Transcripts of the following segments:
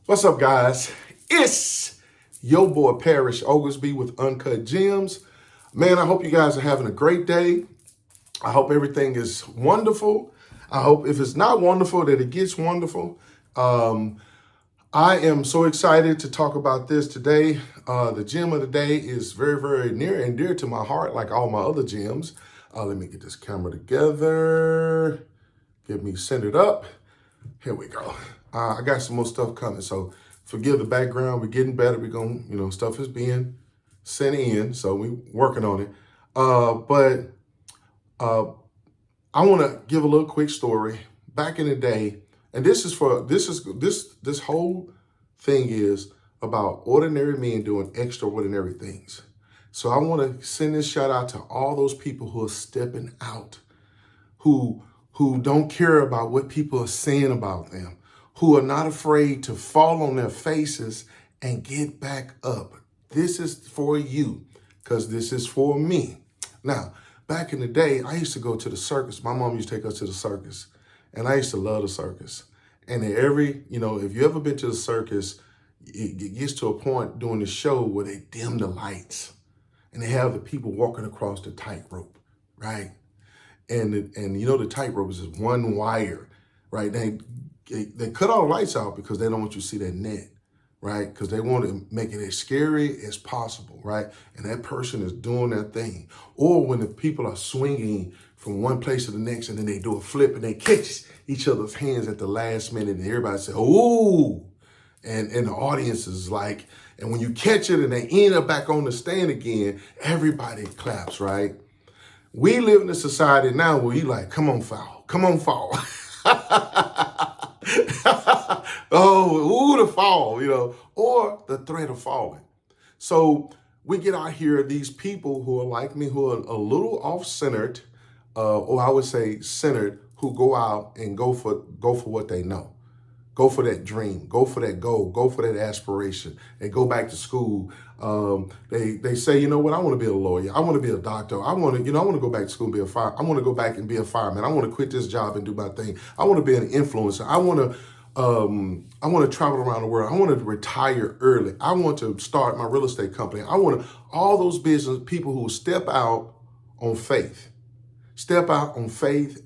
What's up, guys? It's your boy Parrish Oglesby with Uncut Gems. Man, I hope you guys are having a great day. I hope everything is wonderful. I hope if it's not wonderful, that it gets wonderful. I am so excited to talk about this today. The gem of the day is very, very near and dear to my heart, like all my other gems. Let me get this camera together. Get me centered up. Here we go. I got some more stuff coming, so forgive the background. We're getting better. We're going, stuff is being sent in, so we're working on it. But I want to give a little quick story. Back in the day, and this whole thing is about ordinary men doing extraordinary things. So I want to send this shout out to all those people who are stepping out, who don't care about what people are saying about them, who are not afraid to fall on their faces and get back up. This is for you, because this is for me. Now, back in the day, I used to go to the circus. My mom used to take us to the circus, and I used to love the circus. And if you ever been to the circus, it gets to a point during the show where they dim the lights, and they have the people walking across the tightrope, right? And the tightrope is just one wire, right? They cut all the lights out because they don't want you to see that net, right? Because they want to make it as scary as possible, right? And that person is doing their thing. Or when the people are swinging from one place to the next, and then they do a flip and they catch each other's hands at the last minute, and everybody say, "Ooh!" And the audience is like, and when you catch it and they end up back on the stand again, everybody claps, right? We live in a society now where you like, come on, foul. Come on, foul. Oh, ooh, the fall, or the threat of falling. So we get out here, these people who are like me, who are a little off-centered, or I would say centered, who go out and go for what they know. Go for that dream, go for that goal, go for that aspiration, and go back to school. They say, you know what, I want to be a lawyer, I want to be a doctor, I want to go back to school and be a fire. I want to go back and be a fireman. I want to quit this job and do my thing. I want to be an influencer. I want to travel around the world. I want to retire early. I want to start my real estate company. I want to, all those business people who step out on faith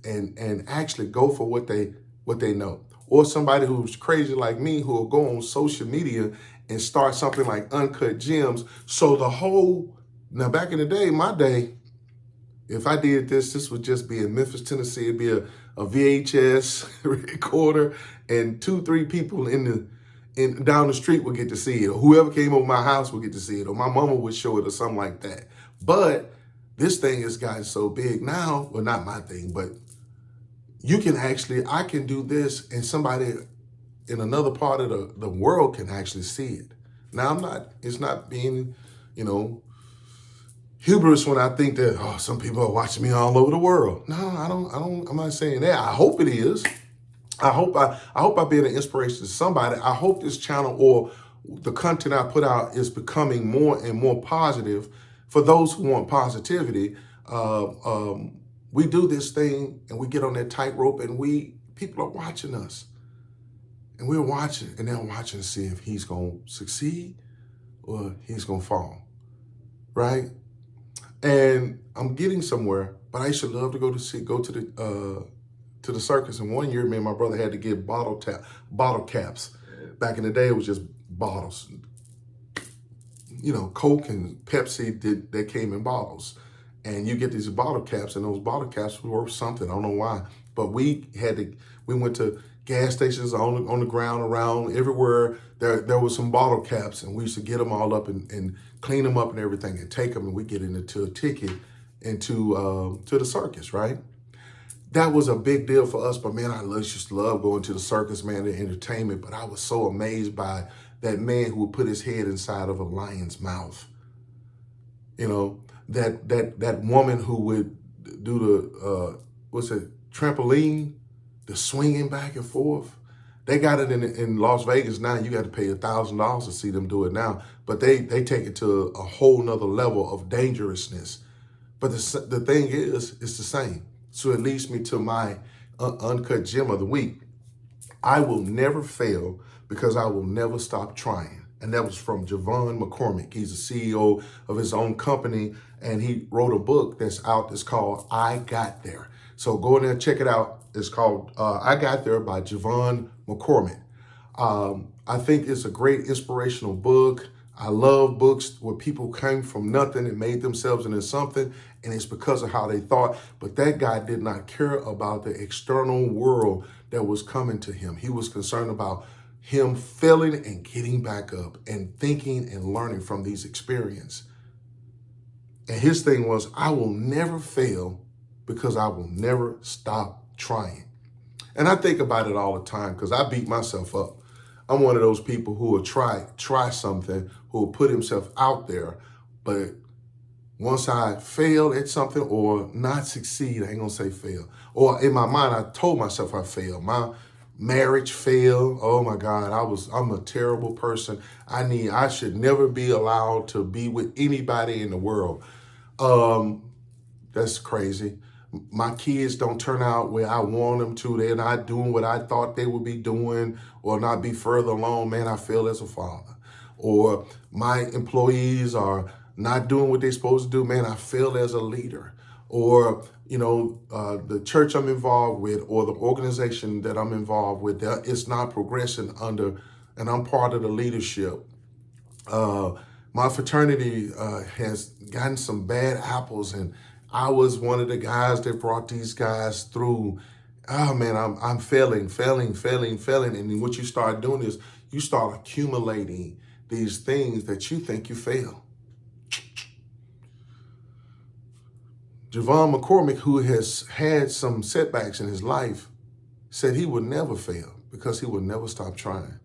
and actually go for what they know. Or somebody who's crazy like me who will go on social media and start something like Uncut Gems. So now back in the day, my day, if I did this would just be in Memphis, Tennessee. It'd be a VHS recorder, and 2-3 people down the street would get to see it. Or whoever came over my house would get to see it. Or my mama would show it or something like that. But this thing has gotten so big now, well, not my thing, but I can do this, and somebody in another part of the world can actually see it. Now, it's not being, hubris when I think that, some people are watching me all over the world. No, I'm not saying that. I hope it is. I hope I be an inspiration to somebody. I hope this channel or the content I put out is becoming more and more positive for those who want positivity. We do this thing and we get on that tightrope, and people are watching us, and we're watching, and they're watching to see if he's going to succeed or he's going to fall, right? And I'm getting somewhere, but I used to love to go to the circus. And one year, me and my brother had to get bottle caps. Back in the day, it was just bottles. Coke and Pepsi they came in bottles. And you get these bottle caps, and those bottle caps were worth something. I don't know why. But we went to gas stations on the ground around everywhere. There was some bottle caps, and we used to get them all up and clean them up and everything, and take them, and we get into a ticket to the circus, right? That was a big deal for us. But man, I just love going to the circus, man, the entertainment. But I was so amazed by that man who would put his head inside of a lion's mouth. That woman who would do the trampoline, the swinging back and forth. They got it in Las Vegas now. You got to pay $1,000 to see them do it now. But they take it to a whole nother level of dangerousness. But the thing is, it's the same. So it leads me to my uncut gem of the week. I will never fail because I will never stop trying. And that was from Javon McCormick. He's the CEO of his own company, and he wrote a book that's out that's called I Got There. So go in there and check it out. It's called I Got There by Javon McCormick. I think it's a great inspirational book. I love books where people came from nothing and made themselves into something, and it's because of how they thought. But that guy did not care about the external world that was coming to him. He was concerned about him failing and getting back up and thinking and learning from these experiences. And his thing was, I will never fail because I will never stop trying. And I think about it all the time because I beat myself up. I'm one of those people who will try something, who will put himself out there, but once I fail at something or not succeed, I ain't gonna say fail. Or in my mind, I told myself I failed. My marriage failed. Oh my God, I'm a terrible person. I should never be allowed to be with anybody in the world. That's crazy. My kids don't turn out where I want them to. They're not doing what I thought they would be doing or not be further along. Man, I fail as a father. Or my employees are not doing what they're supposed to do. Man, I fail as a leader. Or, the church I'm involved with or the organization that I'm involved with, it's not progressing and I'm part of the leadership. My fraternity has gotten some bad apples, and I was one of the guys that brought these guys through. Oh man, I'm failing. And then what you start doing is you start accumulating these things that you think you fail. Javon McCormick, who has had some setbacks in his life, said he would never fail because he would never stop trying.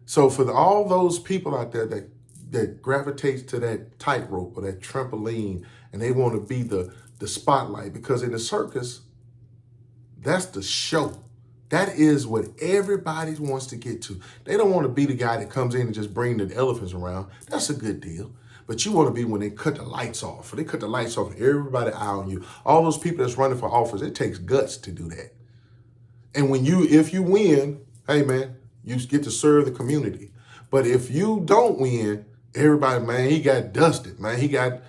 So for all those people out there that gravitates to that tightrope or that trampoline, and they want to be the spotlight, because in the circus, that's the show. That is what everybody wants to get to. They don't want to be the guy that comes in and just bring the elephants around. That's a good deal. But you want to be when they cut the lights off. Or they cut the lights off, everybody eye on you. All those people that's running for office, it takes guts to do that. And if you win, hey man, you get to serve the community. But if you don't win, everybody, man, he got dusted, man. He got,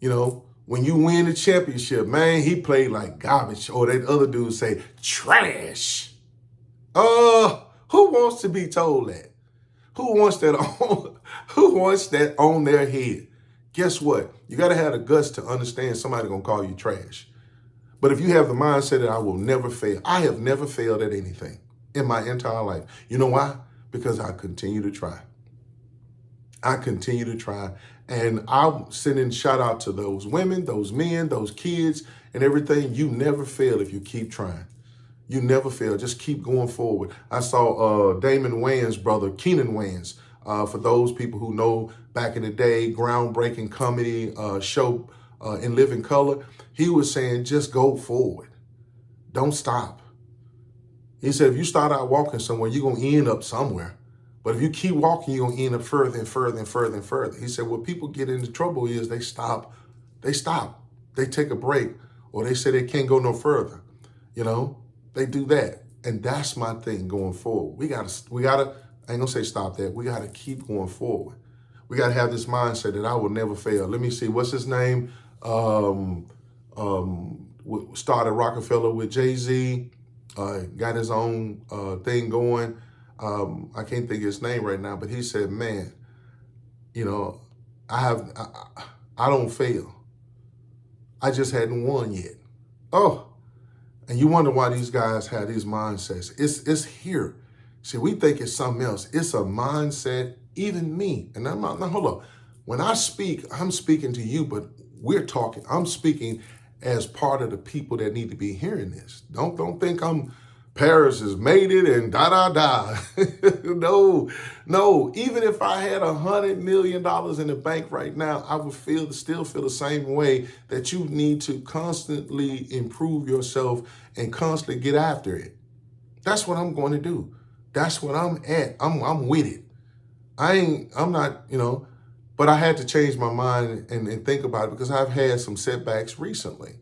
when you win the championship, man, he played like garbage. Or that other dude say, trash. Who wants to be told that? Who wants that on their head? Guess what? You got to have the guts to understand somebody going to call you trash. But if you have the mindset that I will never fail, I have never failed at anything in my entire life. You know why? Because I continue to try. And I'm sending shout out to those women, those men, those kids, and everything. You never fail if you keep trying. You never fail. Just keep going forward. I saw Damon Wayans' brother, Keenan Wayans. For those people who know, back in the day, groundbreaking comedy show In Living Color, he was saying, just go forward. Don't stop. He said, if you start out walking somewhere, you're going to end up somewhere. But if you keep walking, you're going to end up further and further and further and further. He said, what people get into trouble is they stop. They take a break, or they say they can't go no further. They do that. And that's my thing going forward. We gotta, I ain't gonna say stop that. We gotta keep going forward. We gotta have this mindset that I will never fail. Let me see, what's his name? Started Rockefeller with Jay-Z, got his own thing going. I can't think of his name right now, but he said, man, I don't fail. I just hadn't won yet. And you wonder why these guys have these mindsets. It's here. See, we think it's something else. It's a mindset, even me. And I'm not, now hold up. When I speak, I'm speaking to you, but I'm speaking as part of the people that need to be hearing this. Don't think Paris has made it and da. No. Even if I had $100 million in the bank right now, I would still feel the same way, that you need to constantly improve yourself and constantly get after it. That's what I'm going to do. That's what I'm at. I'm with it. I'm not, but I had to change my mind and think about it, because I've had some setbacks recently,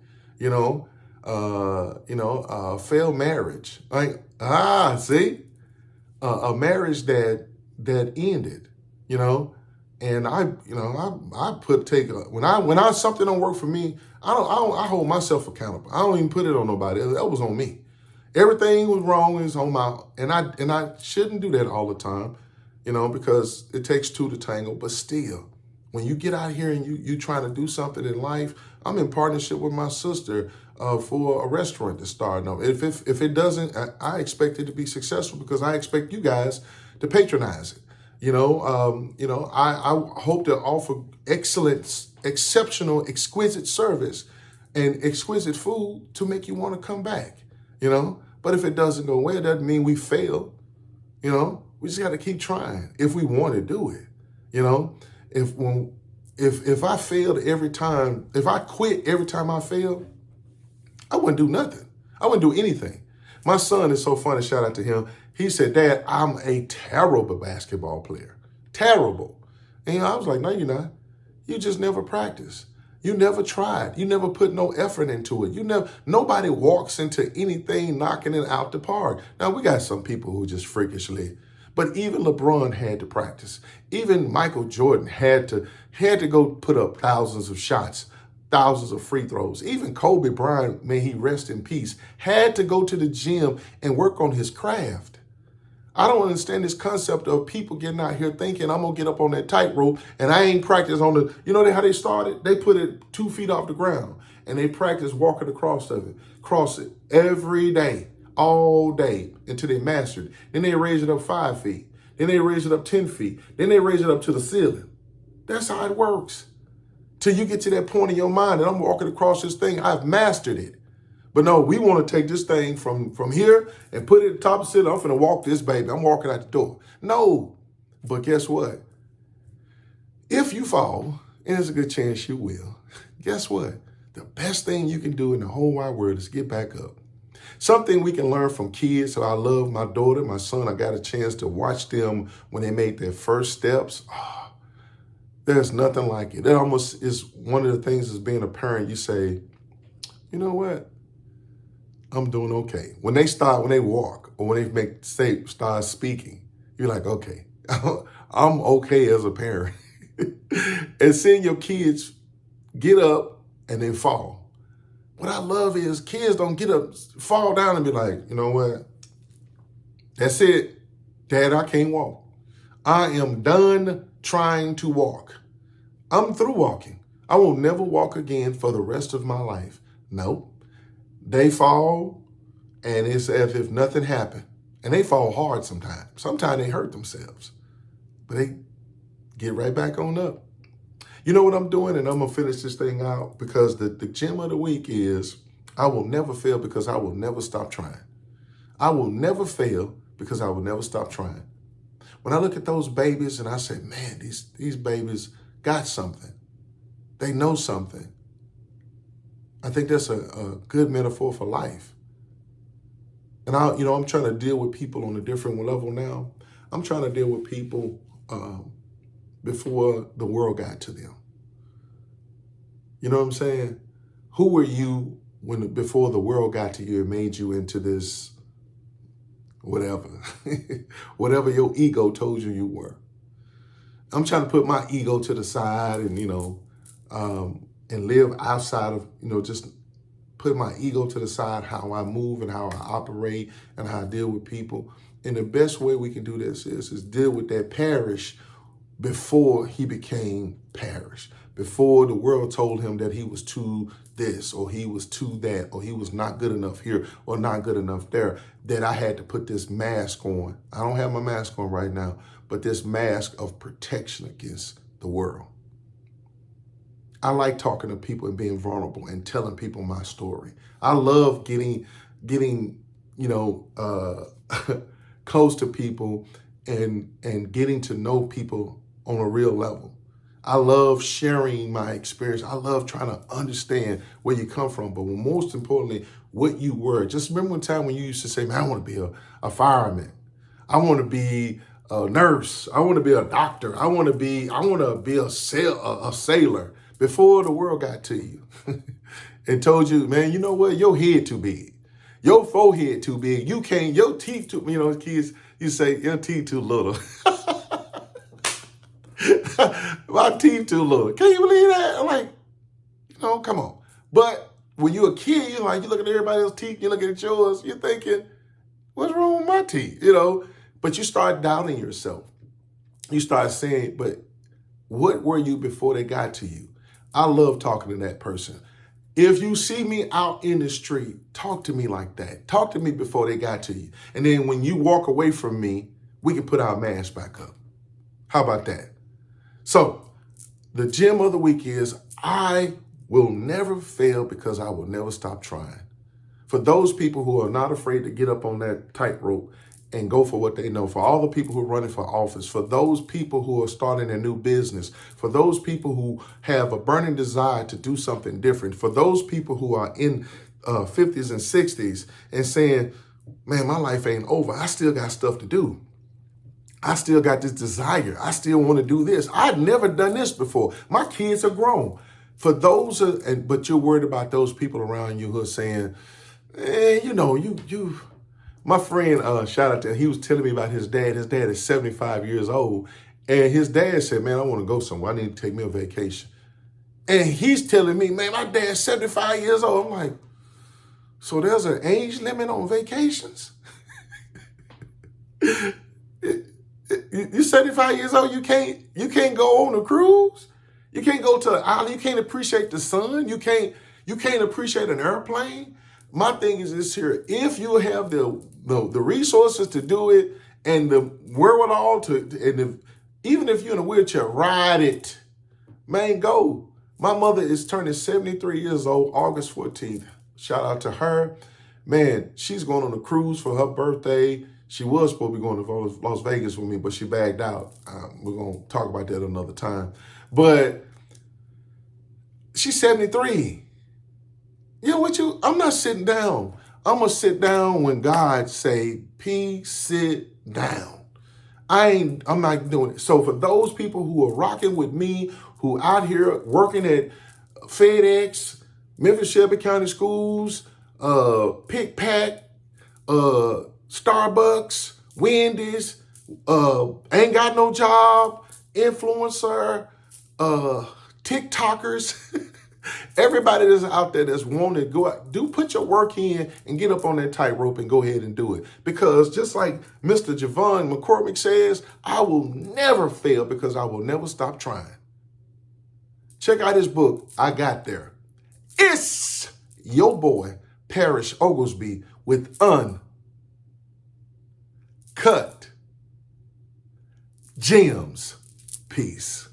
failed marriage. Like, see, a marriage that ended, you know, and I when I something don't work for me, I hold myself accountable. I don't even put it on nobody. That was on me. Everything was wrong is on my, and I shouldn't do that all the time, because it takes two to tango. But still, when you get out here and you trying to do something in life, I'm in partnership with my sister for a restaurant to start. No, if it doesn't, I expect it to be successful because I expect you guys to patronize it. I hope to offer excellence, exceptional, exquisite service, and exquisite food to make you want to come back. But if it doesn't go well, it doesn't mean we fail. We just got to keep trying if we want to do it. If I failed every time, if I quit every time I failed, I wouldn't do nothing. I wouldn't do anything. My son is so funny. Shout out to him. He said, "Dad, I'm a terrible basketball player. Terrible." And I was like, "No, you're not. You just never practiced. You never tried. You never put no effort into it. Nobody walks into anything knocking it out the park." Now, we got some people who just freakishly, but even LeBron had to practice. Even Michael Jordan had to go put up thousands of shots, thousands of free throws. Even Kobe Bryant, may he rest in peace, had to go to the gym and work on his craft. I don't understand this concept of people getting out here thinking I'm going to get up on that tightrope and I ain't practiced on how they started? They put it 2 feet off the ground and they practice walking across it every day, all day until they mastered it. Then they raise it up 5 feet. Then they raise it up 10 feet. Then they raise it up to the ceiling. That's how it works. Till you get to that point in your mind that I'm walking across this thing, I've mastered it. But no, we want to take this thing from here and put it at the top of the ceiling. I'm finna walk this baby. I'm walking out the door. No. But guess what? If you fall, and there's a good chance you will, guess what? The best thing you can do in the whole wide world is get back up. Something we can learn from kids. So I love my daughter, my son. I got a chance to watch them when they made their first steps. There's nothing like it. That almost is one of the things as being a parent. You say, you know what? I'm doing okay. When they walk or when they start speaking, you're like, okay, I'm okay as a parent. And seeing your kids get up and then fall. What I love is kids don't get up, fall down and be like, you know what? That's it. Dad, I can't walk. I am done trying to walk. I'm through walking. I will never walk again for the rest of my life. Nope. They fall, and it's as if nothing happened. And they fall hard sometimes. Sometimes they hurt themselves. But they get right back on up. You know what I'm doing? And I'm going to finish this thing out because the gem of the week is I will never fail because I will never stop trying. I will never fail because I will never stop trying. When I look at those babies and I say, man, these babies got something. They know something. I think that's a good metaphor for life. And I'm trying to deal with people on a different level now. I'm trying to deal with people before the world got to them. You know what I'm saying? Who were you before the world got to you and made you into this whatever, whatever your ego told you were? I'm trying to put my ego to the side and, and live outside of, just put my ego to the side, how I move and how I operate and how I deal with people. And the best way we can do this is deal with that Parrish before he became Parrish, before the world told him that he was too this or he was too that or he was not good enough here or not good enough there, that I had to put this mask on. I don't have my mask on right now, but this mask of protection against the world. I like talking to people and being vulnerable and telling people my story. I love getting close to people and getting to know people on a real level. I love sharing my experience. I love trying to understand where you come from, but most importantly, what you were. Just remember one time when you used to say, man, I want to be a fireman. I want to be a nurse. I want to be a doctor. I want to be a sailor before the world got to you. and told you, man, you know what? Your head too big. Your forehead too big. You can't, your teeth too, kids, you say, your teeth too little. My teeth too little. Can you believe that? I'm like, come on. But when you're a kid, you look at everybody else's teeth, you look at yours, you're thinking, what's wrong with my teeth? But you start doubting yourself. You start saying, but what were you before they got to you? I love talking to that person. If you see me out in the street, talk to me like that. Talk to me before they got to you. And then when you walk away from me, we can put our mask back up. How about that? So the gem of the week is I will never fail because I will never stop trying. For those people who are not afraid to get up on that tightrope and go for what they know, for all the people who are running for office, for those people who are starting a new business, for those people who have a burning desire to do something different, for those people who are in 50s and 60s and saying, man, my life ain't over. I still got stuff to do. I still got this desire. I still want to do this. I've never done this before. My kids are grown. For those, but you're worried about those people around you who are saying, my friend, shout out to him, he was telling me about his dad. His dad is 75 years old. And his dad said, man, I want to go somewhere. I need to take me a vacation. And he's telling me, man, my dad's 75 years old. I'm like, so there's an age limit on vacations? You're 75 years old, you can't go on a cruise? You can't go to an island, you can't appreciate the sun, you can't appreciate an airplane. My thing is this here, if you have the resources to do it and the wherewithal even if you're in a wheelchair, ride it. Man, go. My mother is turning 73 years old, August 14th. Shout out to her. Man, she's going on a cruise for her birthday. She was supposed to be going to Las Vegas with me, but she bagged out. We're going to talk about that another time. But she's 73. You know what I'm not sitting down. I'm going to sit down when God say, P, sit down. I'm not doing it. So for those people who are rocking with me, who out here working at FedEx, Memphis Shelby County Schools, Pick Pack, Starbucks, Wendy's, ain't got no job, influencer, TikTokers, everybody that's out there that's wanting to go out, put your work in and get up on that tightrope and go ahead and do it. Because just like Mr. Javon McCormick says, I will never fail because I will never stop trying. Check out his book, I Got There. It's your boy, Parrish Oglesby, with Uncut Gems. Peace.